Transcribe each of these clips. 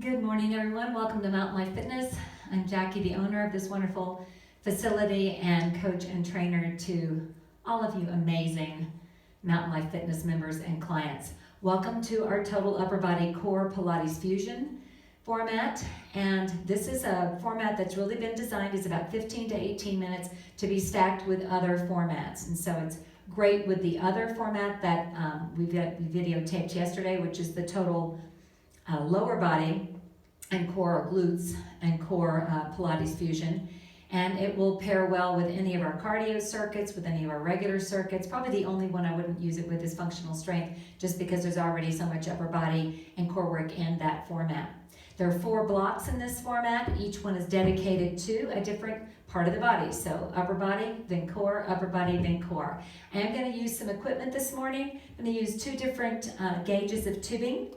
Good morning, everyone. Welcome to Mountain Life Fitness. I'm Jackie, the owner of this wonderful facility and coach and trainer to all of you amazing Mountain Life Fitness members and clients. Welcome to our total upper body core Pilates fusion format. And this is a format that's really been designed as about 15 to 18 minutes to be stacked with other formats. And so it's great with the other format that we videotaped yesterday, which is the total lower body and core glutes and core Pilates fusion. And it will pair well with any of our cardio circuits, with any of our regular circuits. Probably the only one I wouldn't use it with is functional strength, just because there's already so much upper body and core work in that format. There are 4 blocks in this format. Each one is dedicated to a different part of the body. So upper body, then core, upper body, then core. I am going to use some equipment this morning. I'm going to use 2 different gauges of tubing.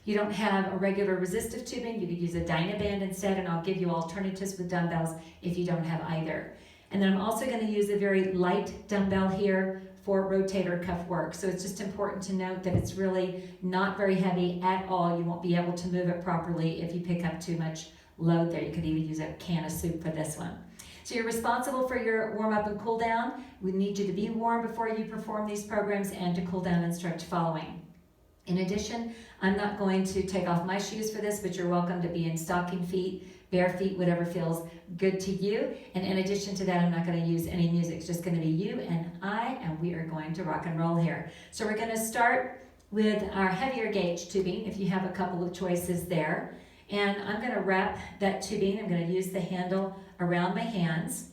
You don't have a regular resistive tubing, you could use a Dynaband instead, and I'll give you alternatives with dumbbells if you don't have either. And then I'm also going to use a very light dumbbell here for rotator cuff work. So it's just important to note that it's really not very heavy at all. You won't be able to move it properly if you pick up too much load there. You could even use a can of soup for this one. So you're responsible for your warm up and cool down. We need you to be warm before you perform these programs and to cool down and stretch following. In addition, I'm not going to take off my shoes for this, but you're welcome to be in stocking feet, bare feet, whatever feels good to you. And in addition to that, I'm not going to use any music. It's just going to be you and I, and we are going to rock and roll here. So we're going to start with our heavier gauge tubing, if you have a couple of choices there. And I'm going to wrap that tubing. I'm going to use the handle around my hands.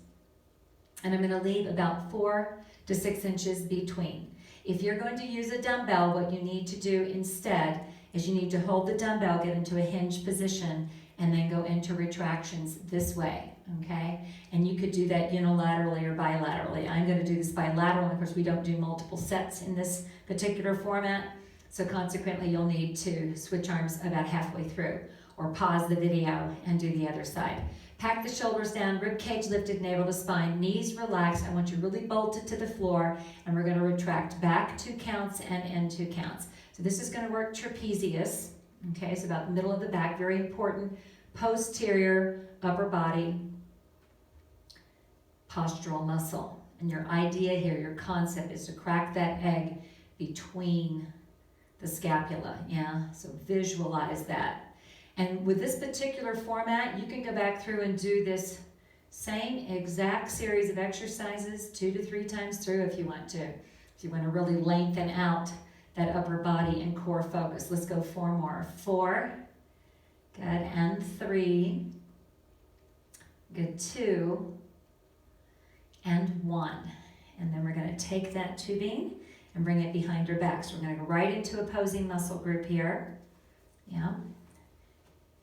And I'm going to leave about 4 to 6 inches between. If you're going to use a dumbbell, what you need to do instead is you need to hold the dumbbell, get into a hinge position, and then go into retractions this way, okay? And you could do that unilaterally or bilaterally. I'm going to do this bilateral, and of course we don't do multiple sets in this particular format, so consequently you'll need to switch arms about halfway through, or pause the video and do the other side. Pack the shoulders down, rib cage lifted, navel to spine, knees relaxed. I want you really bolted to the floor, and we're going to retract back 2 counts and in 2 counts. So this is going to work trapezius, okay, so about the middle of the back, very important posterior upper body postural muscle. And your idea here, your concept is to crack that egg between the scapula, yeah? So visualize that. And with this particular format, you can go back through and do this same exact series of exercises 2 to 3 times through if you want to. If you want to really lengthen out that upper body and core focus. Let's go 4 more. 4, good, and 3, good, 2, and 1. And then we're going to take that tubing and bring it behind your back. So we're going to go right into opposing muscle group here. Yeah.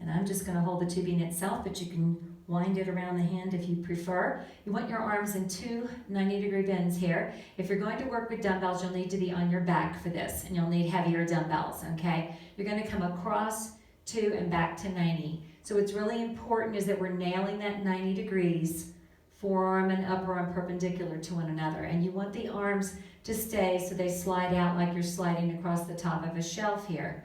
And I'm just going to hold the tubing itself, but you can wind it around the hand if you prefer. You want your arms in 2 90-degree bends here. If you're going to work with dumbbells, you'll need to be on your back for this, and you'll need heavier dumbbells, okay? You're going to come across 2 and back to 90. So what's really important is that we're nailing that 90 degrees, forearm and upper arm perpendicular to one another. And you want the arms to stay so they slide out like you're sliding across the top of a shelf here.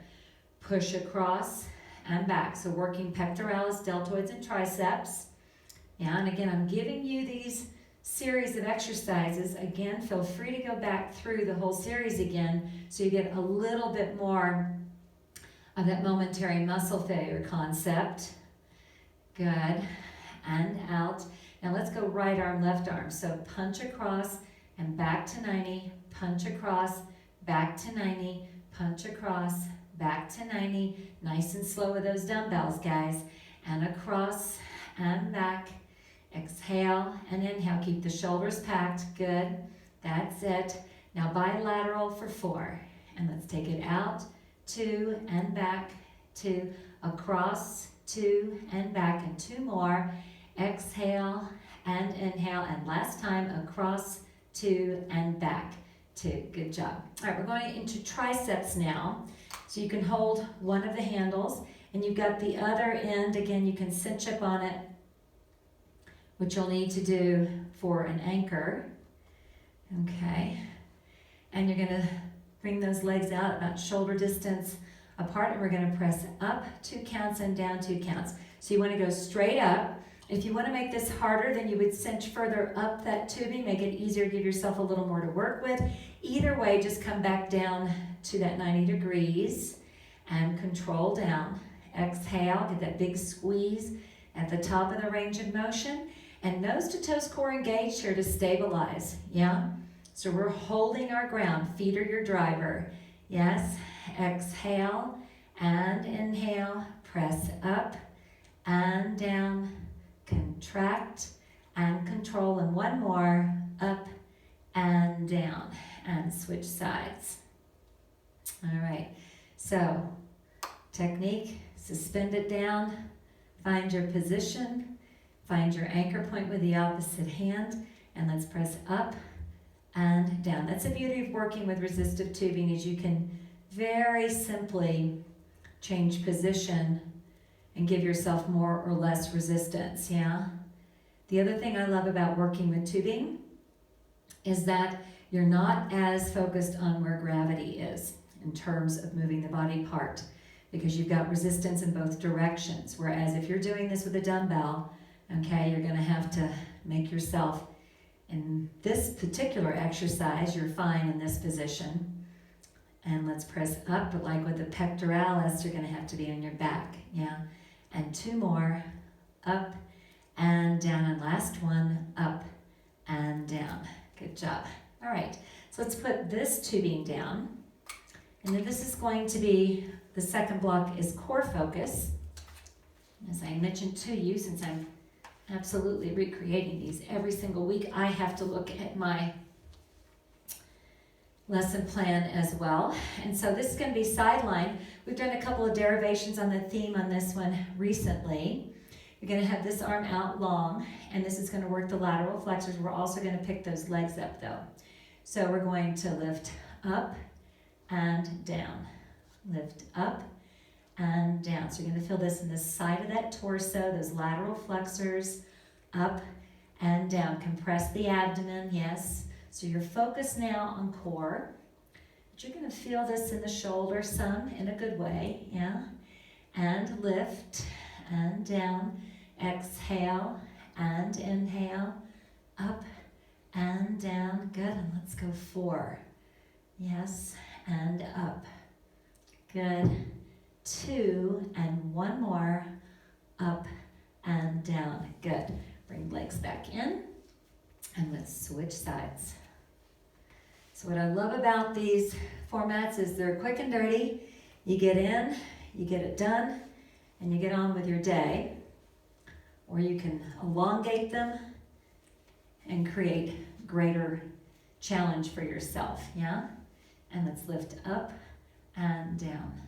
Push across and back. So working pectoralis, deltoids, and triceps. Yeah, and again, I'm giving you these series of exercises. Again, feel free to go back through the whole series again so you get a little bit more of that momentary muscle failure concept. Good. And out. Now let's go right arm, left arm. So punch across and back to 90. Punch across, back to 90. Punch across, back to 90, nice and slow with those dumbbells, guys. And across and back. Exhale and inhale. Keep the shoulders packed. Good. That's it. Now bilateral for 4. And let's take it out, 2 and back, 2, across, 2 and back, and 2 more. Exhale and inhale. And last time, across, 2 and back, 2. Good job. All right, we're going into triceps now. So you can hold one of the handles, and you've got the other end. Again, you can cinch up on it, which you'll need to do for an anchor. Okay. And you're going to bring those legs out about shoulder distance apart, and we're gonna press up 2 counts and down 2 counts. So you wanna go straight up. If you wanna make this harder, then you would cinch further up that tubing, make it easier, give yourself a little more to work with. Either way, just come back down to that 90 degrees and control down. Exhale, get that big squeeze at the top of the range of motion, and nose to toes core engaged here to stabilize, yeah? So we're holding our ground, feet are your driver. Yes, exhale and inhale, press up and down, contract and control, and one more, up and down, and switch sides. All right, so technique, suspend it down, find your position, find your anchor point with the opposite hand, and let's press up and down. That's the beauty of working with resistive tubing, is you can very simply change position and give yourself more or less resistance, yeah? The other thing I love about working with tubing is that you're not as focused on where gravity is in terms of moving the body part, because you've got resistance in both directions. Whereas if you're doing this with a dumbbell, okay, you're gonna have to make yourself, in this particular exercise, you're fine in this position. And let's press up, but like with the pectoralis, you're gonna have to be on your back, yeah? And 2 more, up and down, and last one, up and down. Good job. All right, so let's put this tubing down. And then this is going to be, the second block is core focus. As I mentioned to you, since I'm absolutely recreating these every single week, I have to look at my lesson plan as well. And so this is going to be sideline. We've done a couple of derivations on the theme on this one recently. You're going to have this arm out long, and this is going to work the lateral flexors. We're also going to pick those legs up though. So we're going to lift up and down, lift up and down. So you're going to feel this in the side of that torso, those lateral flexors, up and down. Compress the abdomen, yes. So you're focused now on core. But you're going to feel this in the shoulder some, in a good way, yeah. And lift and down. Exhale and inhale, up and down. Good, and let's go 4. Yes, and up. Good. 2, and 1 more, up and down. Good. Bring legs back in, and let's switch sides. So what I love about these formats is they're quick and dirty. You get in, you get it done, and you get on with your day. Or you can elongate them and create greater challenge for yourself, yeah? And let's lift up and down.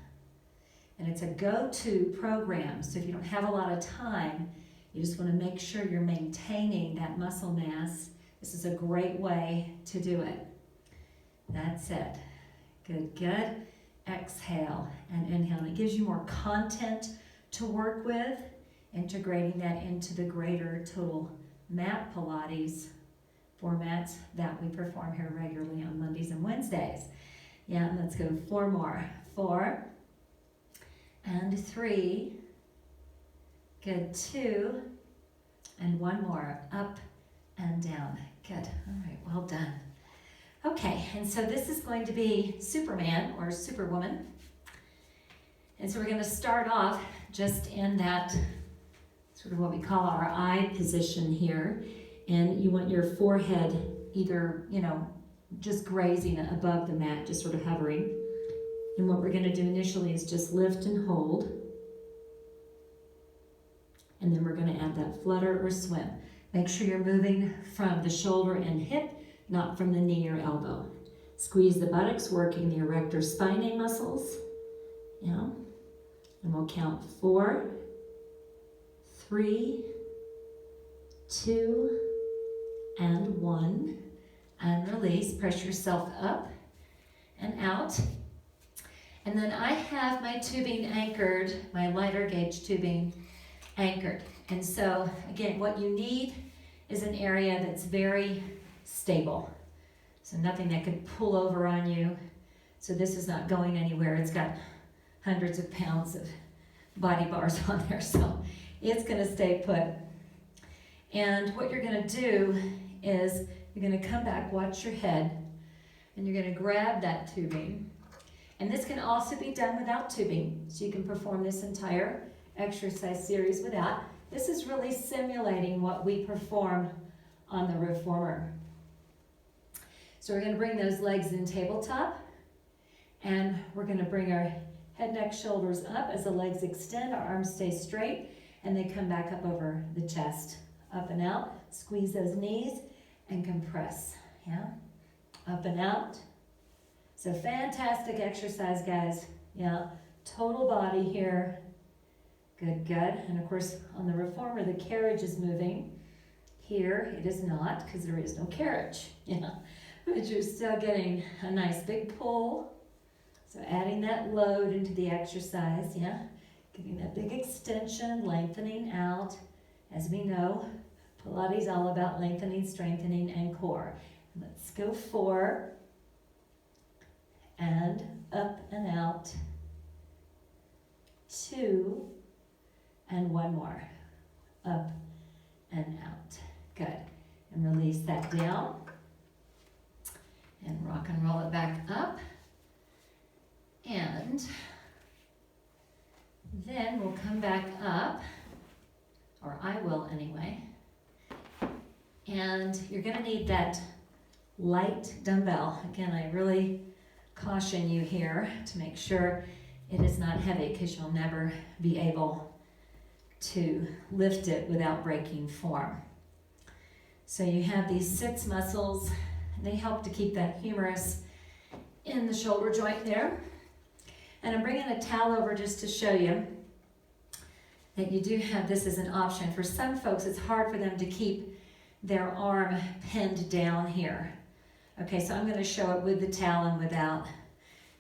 And it's a go-to program, so if you don't have a lot of time, you just want to make sure you're maintaining that muscle mass. This is a great way to do it. That's it. Good, good. Exhale and inhale. And it gives you more content to work with, integrating that into the greater total mat Pilates formats that we perform here regularly on Mondays and Wednesdays. Yeah, and let's go 4 more. 4 and 3. Good, 2 and 1 more. Up and down. Good. All right, well done. Okay, and so this is going to be Superman or Superwoman. And so we're going to start off just in that sort of what we call our eye position here. And you want your forehead either, just grazing above the mat, just sort of hovering. And what we're going to do initially is just lift and hold. And then we're going to add that flutter or swim. Make sure you're moving from the shoulder and hip, not from the knee or elbow. Squeeze the buttocks, working the erector spinae muscles. Yeah. And we'll count 4, 3, 2, and 1. And release. Press yourself up and out. And then I have my tubing anchored, my lighter gauge tubing anchored. And so, again, what you need is an area that's very stable. So nothing that could pull over on you. So this is not going anywhere. It's got hundreds of pounds of body bars on there, so it's gonna stay put. And what you're gonna do is you're gonna come back, watch your head, and you're gonna grab that tubing. And this can also be done without tubing, so you can perform this entire exercise series without. This is really simulating what we perform on the reformer. So we're gonna bring those legs in tabletop, and we're gonna bring our head, neck, shoulders up as the legs extend, our arms stay straight, and they come back up over the chest. Up and out, squeeze those knees, and compress, yeah? Up and out. So fantastic exercise, guys, yeah? Total body here. Good, good. And of course, on the reformer, the carriage is moving. Here, it is not, because there is no carriage, yeah? But you're still getting a nice big pull. So adding that load into the exercise, yeah? Getting that big extension, lengthening out. As we know, Pilates is all about lengthening, strengthening, and core. Let's go 4, and up and out, 2, and 1 more, up and out. Good. And release that down, and rock and roll it back up. And then we'll come back up, or I will anyway. And you're gonna need that light dumbbell. Again, I really caution you here to make sure it is not heavy, because you'll never be able to lift it without breaking form. So you have these sits muscles, and they help to keep that humerus in the shoulder joint there. And I'm bringing a towel over just to show you that you do have this as an option. For some folks, it's hard for them to keep their arm pinned down here. Okay, so I'm gonna show it with the towel and without.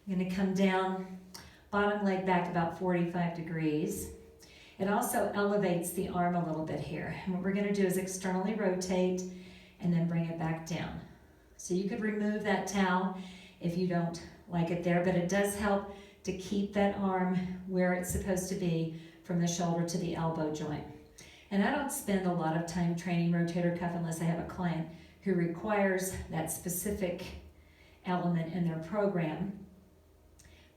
I'm gonna come down, bottom leg back about 45 degrees. It also elevates the arm a little bit here. And what we're gonna do is externally rotate and then bring it back down. So you could remove that towel if you don't like it there, but it does help to keep that arm where it's supposed to be from the shoulder to the elbow joint. And I don't spend a lot of time training rotator cuff unless I have a client who requires that specific element in their program.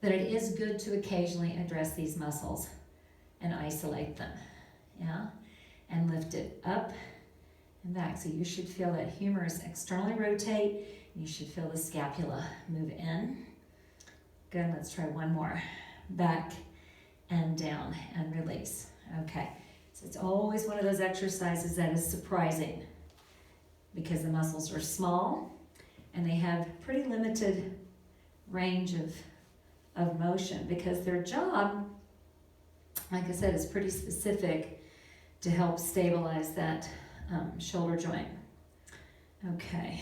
But it is good to occasionally address these muscles and isolate them, yeah? And lift it up and back. So you should feel that humerus externally rotate. You should feel the scapula move in. Good, let's try one more. Back and down and release. Okay, so it's always one of those exercises that is surprising because the muscles are small and they have pretty limited range of motion, because their job, like I said, is pretty specific to help stabilize that shoulder joint. Okay,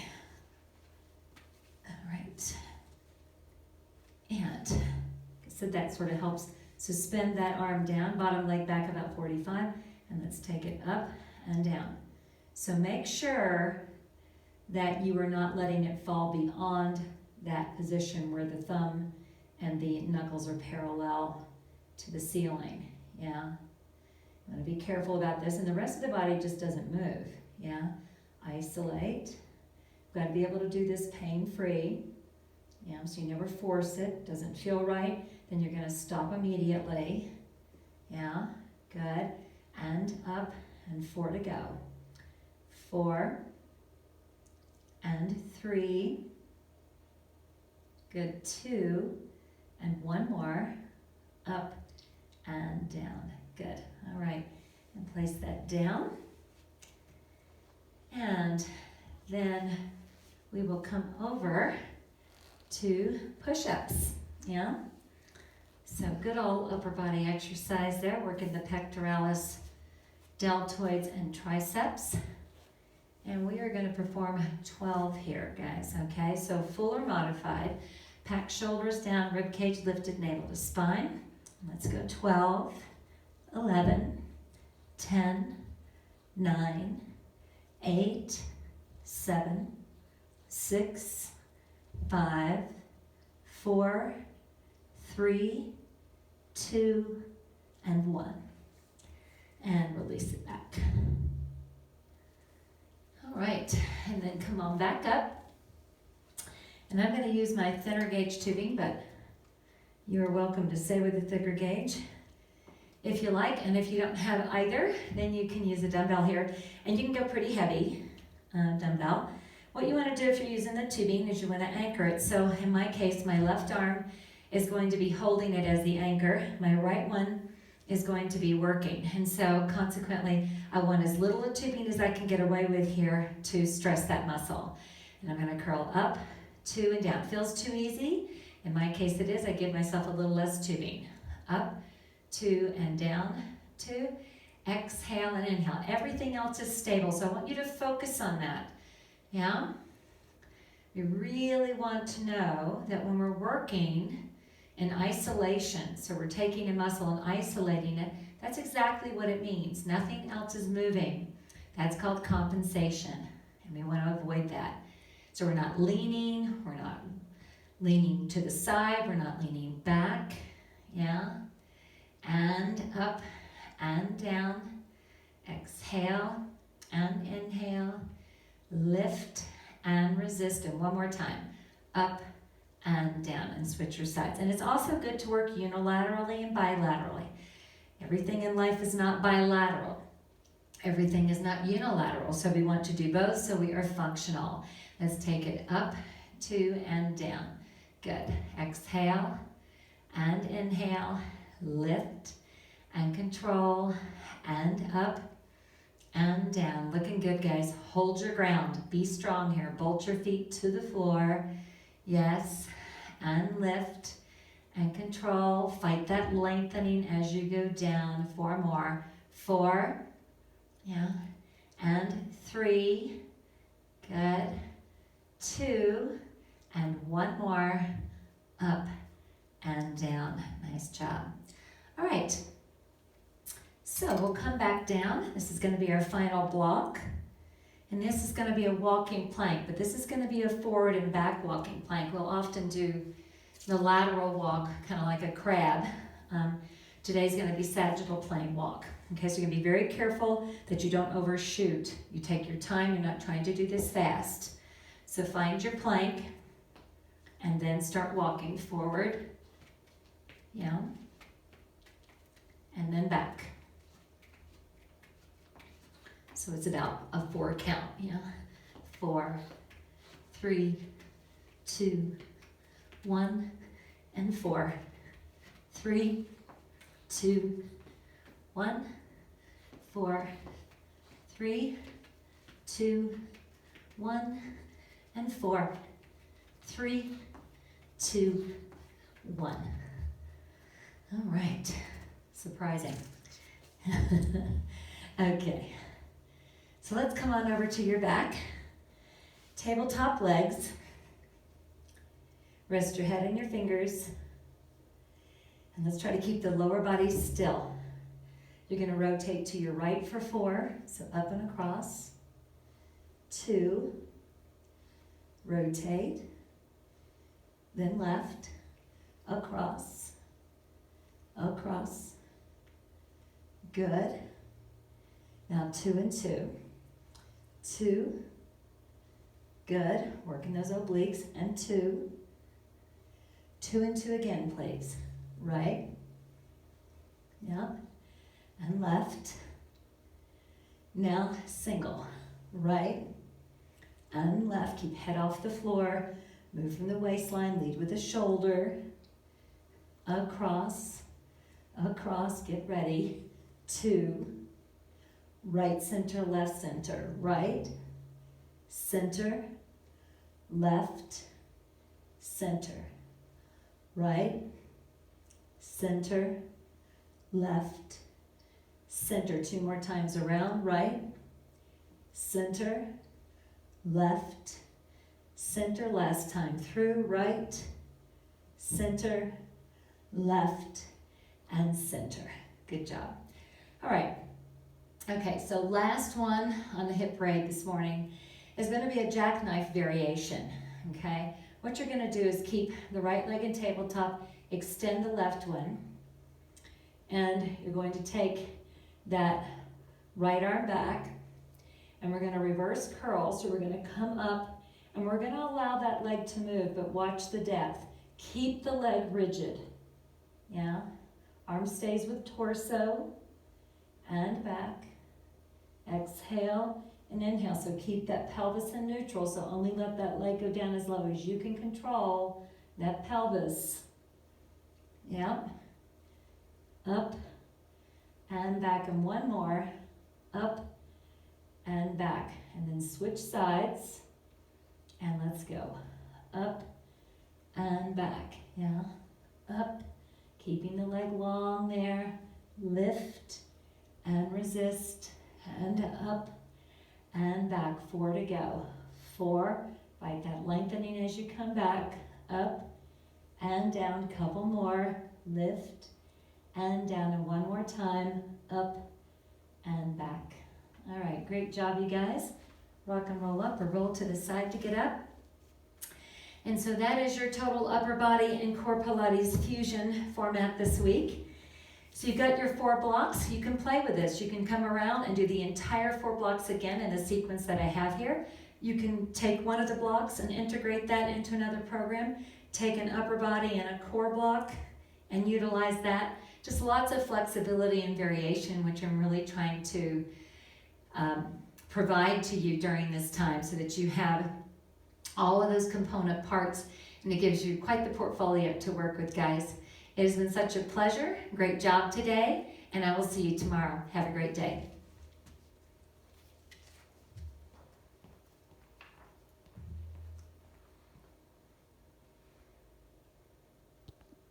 all right. And like I said, that sort of helps suspend that arm down, bottom leg back about 45, and let's take it up and down. So make sure that you are not letting it fall beyond that position where the thumb and the knuckles are parallel to the ceiling, yeah? You want to be careful about this, and the rest of the body just doesn't move, yeah? Isolate. Got to be able to do this pain-free. Yeah, so you never force it. Doesn't feel right, then you're going to stop immediately. Yeah, good. And up, and 4 to go. 4 and 3. Good, 2 and 1 more. Up and down. Good. All right, and place that down. And then we will come over to push-ups, yeah? So good old upper body exercise there, working the pectoralis, deltoids, and triceps. And we are going to perform 12 here, guys, okay? So full or modified. Pack shoulders down, rib cage lifted, navel to spine. Let's go 12, 11, 10, 9, 8, 7, 6, 5, 4, 3, 2, and 1. And release it back. All right, and then come on back up. And I'm going to use my thinner gauge tubing, but you're welcome to stay with the thicker gauge if you like. And if you don't have either, then you can use a dumbbell here. And you can go pretty heavy dumbbell. What you want to do if you're using the tubing is you want to anchor it. So in my case, my left arm is going to be holding it as the anchor. My right one is going to be working. And so consequently, I want as little of tubing as I can get away with here to stress that muscle. And I'm going to curl up, 2, and down. Feels too easy? In my case it is. I give myself a little less tubing. Up, 2, and down, 2. Exhale and inhale. Everything else is stable, so I want you to focus on that. Yeah? We really want to know that when we're working in isolation, so we're taking a muscle and isolating it, that's exactly what it means. Nothing else is moving. That's called compensation, and we want to avoid that. So we're not leaning to the side, we're not leaning back, yeah? And up and down, exhale and inhale, lift and resist, and one more time, up and down, and switch your sides. And it's also good to work unilaterally and bilaterally. Everything in life is not bilateral. Everything is not unilateral, so we want to do both so we are functional. Let's take it up, 2, and down. Good. Exhale and inhale, lift and control, and up and down. Looking good, guys. Hold your ground. Be strong here. Bolt your feet to the floor. Yes. And lift and control. Fight that lengthening as you go down. 4 more. 4. Yeah. And 3. Good. 2. And 1 more. Up and down. Nice job. All right. So we'll come back down. This is going to be our final block. And this is going to be a walking plank, but this is going to be a forward and back walking plank. We'll often do the lateral walk, kind of like a crab. Today's going to be sagittal plane walk. Okay, so you're going to be very careful that you don't overshoot. You take your time. You're not trying to do this fast. So find your plank and then start walking forward. Yeah. And then back. So it's about a 4 count, yeah? 4, 3, 2, 1, and 4. 3, 2, 1, 4, 3, 2, 1, and 4. 3, 2, 1. All right. Surprising. Okay. So let's come on over to your back. Tabletop legs. Rest your head on your fingers. And let's try to keep the lower body still. You're going to rotate to your right for 4. So up and across. 2. Rotate. Then left. Across. Across. Good. Now 2 and 2. 2. Good. Working those obliques. And 2. 2 and 2 again, please. Right. Yep. And left. Now single. Right. And left. Keep head off the floor. Move from the waistline. Lead with the shoulder. Across. Across. Get ready. 2. Right center, left center. Right, center, left, center. Right, center, left, center. 2 more times around. Right, center, left, center. Last time through. Right, center, left, and center. Good job. All right. Okay, so last one on the hip braid this morning is going to be a jackknife variation, okay? What you're going to do is keep the right leg in tabletop, extend the left one, And you're going to take that right arm back, and we're going to reverse curl. So we're going to come up, and we're going to allow that leg to move, but watch the depth. Keep the leg rigid. Yeah. Arm stays with torso, and back. Exhale and inhale. So keep that pelvis in neutral. So only let that leg go down as low as you can control that pelvis. Yep. Up and back. And one more. Up and back. And then switch sides. And let's go. Up and back. Yeah. Up. Keeping the leg long there. Lift and resist. And up and back. 4 to go. 4. Fight that lengthening as you come back. Up and down. Couple more. Lift and down. And one more time. Up and back. All right, great job, you guys. Rock and roll up or roll to the side to get up. And so that is your total upper body and core Pilates fusion format this week. So you've got your 4 blocks. You can play with this. You can come around and do the entire 4 blocks again in the sequence that I have here. You can take one of the blocks and integrate that into another program. Take an upper body and a core block and utilize that. Just lots of flexibility and variation, which I'm really trying to provide to you during this time so that you have all of those component parts, and it gives you quite the portfolio to work with, guys. It has been such a pleasure. Great job today, and I will see you tomorrow. Have a great day.